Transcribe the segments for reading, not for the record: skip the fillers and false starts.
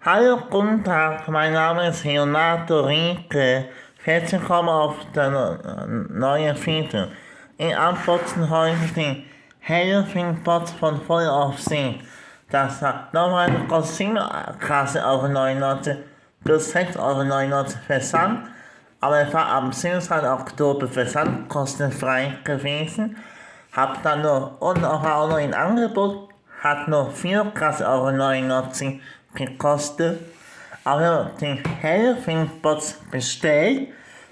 Hallo, guten Tag, mein Name ist Leonardo Rieke. Herzlich willkommen auf der neuen Video. Ich antworte heute den Halloween-Bot von Voll auf See. Das hat normalerweise kostet 7,99 € plus 6,99 € Versand. Aber es war am 27. Oktober versandkostenfrei gewesen. Hab dann nur, und war auch noch in Angebot, hat nur 34,99 € gekostet. Aber den Halloween-Bots bestellt,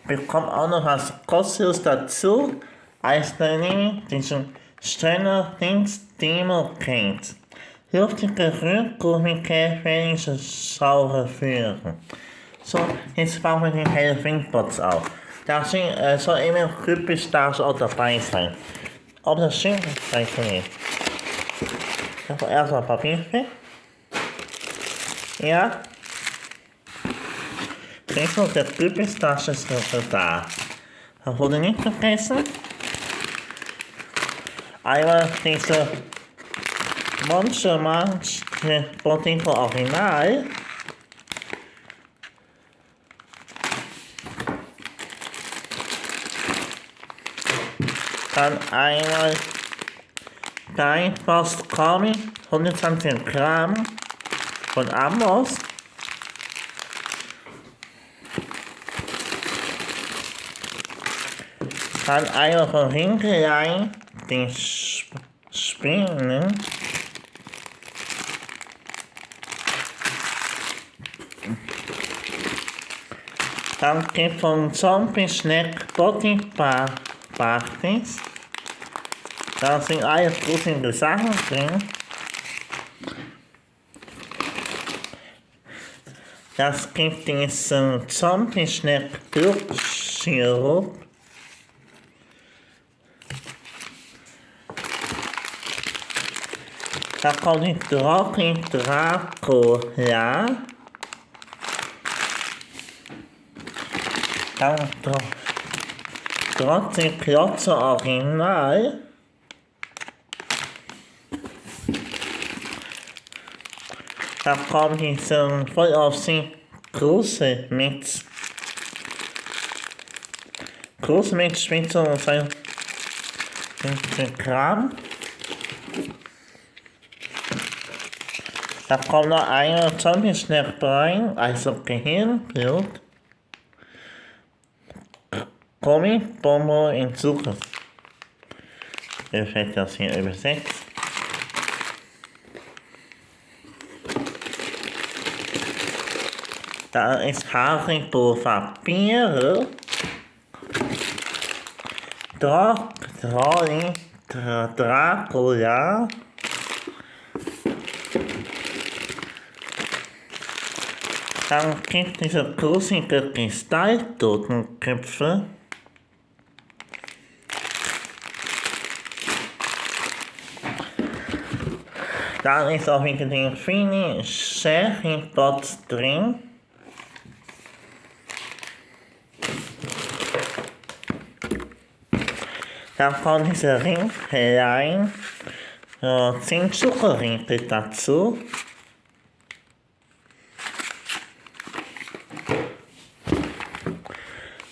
bekommt auch noch was kostenlos dazu, als nämlich diesen Stranger Things Demo kennt. Luftige Rührgummikäfer saure führen. So, jetzt bauen wir den Halloween-Bots auf. Da soll immer Krüppelstars auch dabei sein. Ob das stimmt, weiß ich nicht. Also erstmal Papier weg. Ja. Kijk op de Krüppelstasjes da. Das wurde nicht vergessen. Einmal diese Monster Munch Potato Original. Dann einmal Dein Post Comic 120 Gramm von Amos. Dann einmal von Hinkelei die Spinnen. Dann gibt von Zombie Snack Body Partys. Da sind alles gute Sachen drin. Das gibt diesen Zombie Snack Sirup. Da kommt die Trocken Dracula. Dann trotzdem Klotze Original. Da kommt diese voll auf sie große Mix. Große Mix mit so 15 Gramm. Da kommt noch eine Zombie-Snack rein, also Gehirnblut. Gummi, Bonbon in Zucker. Ich werde das hier übersetzt. Da ist Haribo Papier. Dracula. Dann gibt es diese gruselige Kristalltotenköpfe. Dann ist auch wieder die Fini Sherry Bots drin. Dann kommt diese Ringlein, 10 Zuckerringe dazu.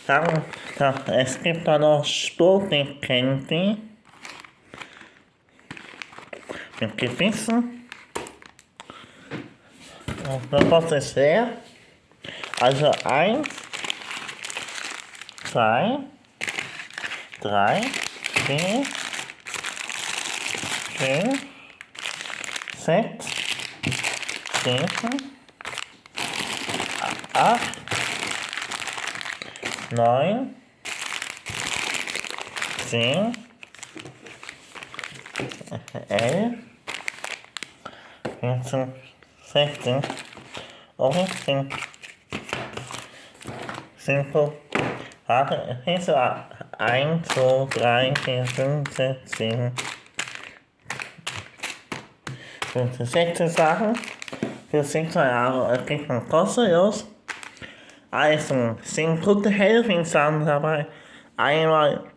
Dann, es gibt da noch Sportlich Candy mit Gebissen. Der Box ist leer. Also 1, 2, 3, 4, 5, 6, 7, 8, 9, 10, 11, 14, 16, 18, 17, warte, hier ist 1, 2, 3, 4, 5, 6, 7, 15, 16 Sachen. Für 16 € kriegt man kostenlos. Also, sind gute Halloween-Sachen dabei. Einmal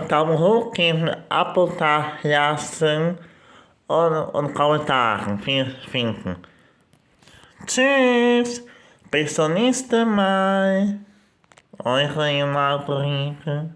Daumen hoch geben, Abo da lassen und Kommentaren finden. Tschüss, bis zum nächsten Mal. Eure Renate Rinke.